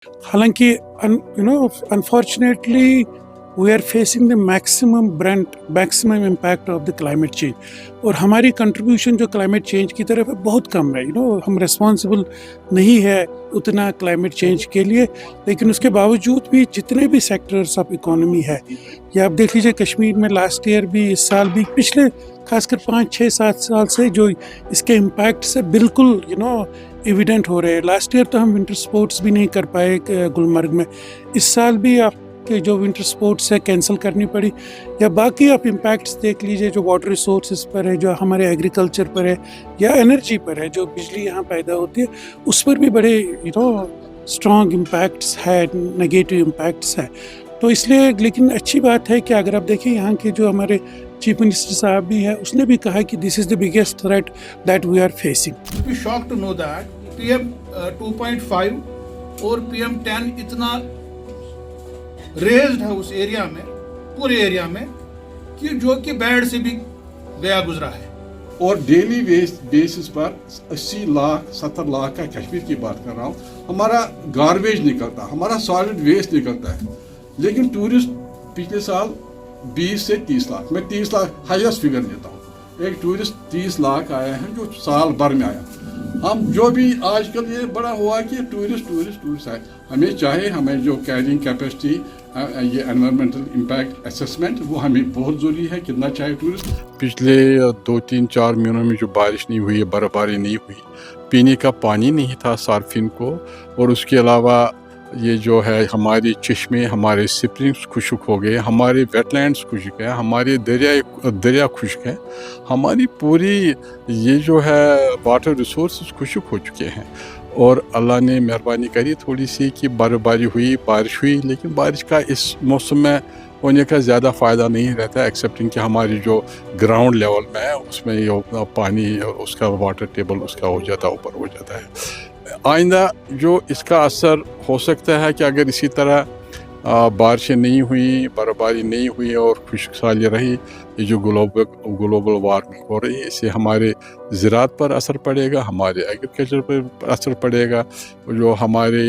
حالانکہ unfortunately we are facing the maximum impact of the climate change. اور ہماری contribution جو کلائمیٹ چینج کی طرف ہے بہت کم ہے. ہم ریسپانسبل نہیں ہے اتنا کلائمیٹ چینج کے لیے، لیکن اس کے باوجود بھی جتنے بھی سیکٹرز آف اکانومی ہے، یا آپ دیکھ لیجیے کشمیر میں لاسٹ ایئر بھی، اس سال بھی، پچھلے خاص کر 5-6-7 سال سے جو اس کے امپیکٹ سے بالکل ایویڈنٹ ہو رہے ہیں. لاسٹ ایئر تو ہم ونٹر سپورٹس بھی نہیں کر پائے گلمرگ میں. اس سال بھی آپ کے جو ونٹر سپورٹس ہے کینسل کرنی پڑی. یا باقی آپ امپیکٹس دیکھ لیجئے جو واٹر ریسورسز پر ہے، جو ہمارے ایگریکلچر پر ہے، یا انرجی پر ہے، جو بجلی یہاں پیدا ہوتی ہے، اس پر بھی بڑے اسٹرانگ امپیکٹس ہے، نگیٹو امپیکٹس ہے. تو اس لیے لیکن اچھی بات ہے کہ اگر آپ دیکھیں یہاں کے جو ہمارے چیف منسٹر صاحب بھی ہے، اس نے بھی کہا کہ this is the biggest threat that we are facing. Be shock to know that PM 2.5 اور PM 10 اتنا ریزڈ ہے اس ایریا میں، پورے ایریا میں، کہ جو کہ بیڈ سے بھی گیا گزرا ہے. اور ڈیلی بیسس پر 80 لاکھ 70 لاکھ کا کشمیر کی بات کر رہا ہوں، ہمارا گاربیج نکلتا، ہمارا سالڈ ویسٹ نکلتا ہے. لیکن ٹورسٹ پچھلے سال 20 سے 30 لاکھ، میں 30 لاکھ ہائیسٹ فگر دیتا ہوں. ایک ٹورسٹ 30 لاکھ آیا ہے جو سال بھر میں آیا. ہم جو بھی آج کل یہ بڑا ہوا کہ ٹورسٹ آئے. ہمیں چاہے ہمیں جو کیرنگ کیپیسٹی، یہ انوائرمنٹل امپیکٹ اسسمنٹ، وہ ہمیں بہت ضروری ہے. کتنا چاہے ٹورسٹ. پچھلے 2-3-4 مہینوں میں جو بارش نہیں ہوئی، برف باری نہیں ہوئی، پینے کا پانی نہیں تھا صارفین کو، اور اس کے علاوہ یہ جو ہے ہمارے چشمے، ہمارے سپرنگس خشک ہو گئے، ہمارے ویٹ لینڈس خشک ہیں، ہمارے دریا خشک ہیں، ہماری پوری یہ جو ہے واٹر ریسورسز خشک ہو چکے ہیں. اور اللہ نے مہربانی کری تھوڑی سی کہ برف باری ہوئی، بارش ہوئی، لیکن بارش کا اس موسم میں ہونے کا زیادہ فائدہ نہیں رہتا ایکسیپٹنگ کہ ہماری جو گراؤنڈ لیول میں ہے اس میں یہ پانی، اس کا واٹر ٹیبل اس کا ہو جاتا ہے، اوپر ہو جاتا ہے. آئندہ جو اس کا اثر ہو سکتا ہے کہ اگر اسی طرح بارشیں نہیں ہوئیں، برف باری نہیں ہوئی اور خشک سالی رہی، یہ جو گلوبل وارمنگ ہو رہی ہے، اس سے ہمارے زراعت پر اثر پڑے گا، ہمارے ایگریکلچر پر اثر پڑے گا، جو ہمارے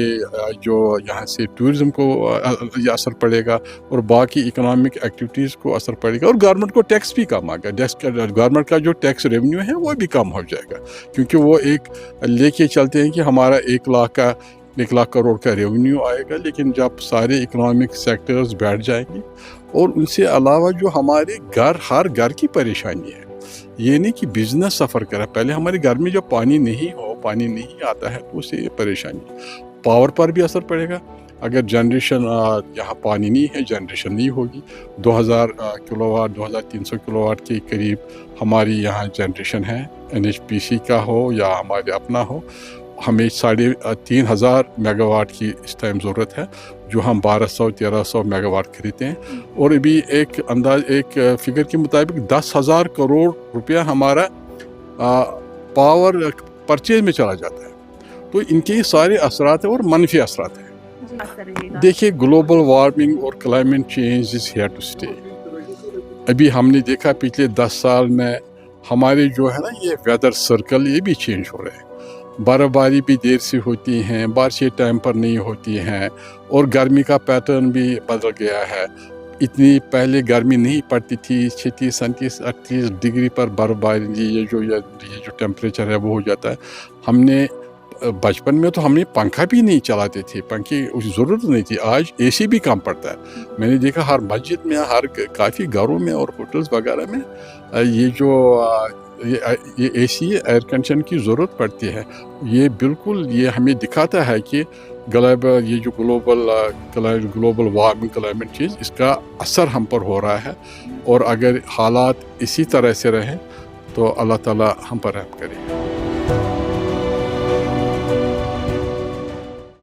جو یہاں سے ٹورزم کو یہ اثر پڑے گا، اور باقی اکنامک ایکٹیویٹیز کو اثر پڑے گا. اور گورنمنٹ کو ٹیکس بھی کم آئے گا. گورنمنٹ کا جو ٹیکس ریونیو ہے وہ بھی کم ہو جائے گا، کیونکہ وہ ایک لے کے چلتے ہیں کہ ہمارا 1 لاکھ کروڑ کا ریونیو آئے گا. لیکن جب سارے اکنامک سیکٹرز بیٹھ جائیں گے، اور ان سے علاوہ جو ہمارے ہر گھر کی پریشانی ہے، یہ نہیں کہ بزنس سفر کرے. پہلے ہمارے گھر میں جب پانی نہیں آتا ہے تو اسے یہ پریشانی. پاور پر بھی اثر پڑے گا. اگر جنریشن یہاں پانی نہیں ہے، جنریشن نہیں ہوگی. 2000 کلو واٹ 2300 کلو واٹ کے قریب ہماری یہاں جنریشن ہے، NHPC کا ہو یا ہمارے اپنا ہو. ہمیں 3500 میگا واٹ کی اس ٹائم ضرورت ہے، جو ہم 1200-1300 میگا واٹ خریدتے ہیں. اور ابھی ایک فگر کے مطابق 10,000 کروڑ روپیہ ہمارا پاور پرچیز میں چلا جاتا ہے. تو ان کے سارے اثرات ہیں اور منفی اثرات ہیں. دیکھیے، گلوبل وارمنگ اور climate change is here to stay. ابھی ہم نے دیکھا پچھلے 10 سال میں ہمارے جو ہے نا یہ ویدر سرکل، یہ بھی چینج ہو رہے ہیں. برف باری بھی دیر سے ہوتی ہیں، بارشیں ٹائم پر نہیں ہوتی ہیں، اور گرمی کا پیٹرن بھی بدل گیا ہے. اتنی پہلے گرمی نہیں پڑتی تھی، 36 37 38 ڈگری پر برف باری، یہ جو ٹیمپریچر ہے وہ ہو جاتا ہے. ہم نے بچپن میں تو ہم نے پنکھا بھی نہیں چلاتے تھے، پنکھے کی ضرورت نہیں تھی. آج AC بھی کم پڑتا ہے. میں نے دیکھا ہر مسجد میں، کافی گھروں میں اور ہوٹلز وغیرہ میں یہ جو یہ AC ایئر کنڈیشن کی ضرورت پڑتی ہے. یہ بالکل یہ ہمیں دکھاتا ہے کہ یہ جو گلوبل وارمنگ، کلائمیٹ چینج، اس کا اثر ہم پر ہو رہا ہے. اور اگر حالات اسی طرح سے رہیں تو اللہ تعالیٰ ہم پر رحم کرے.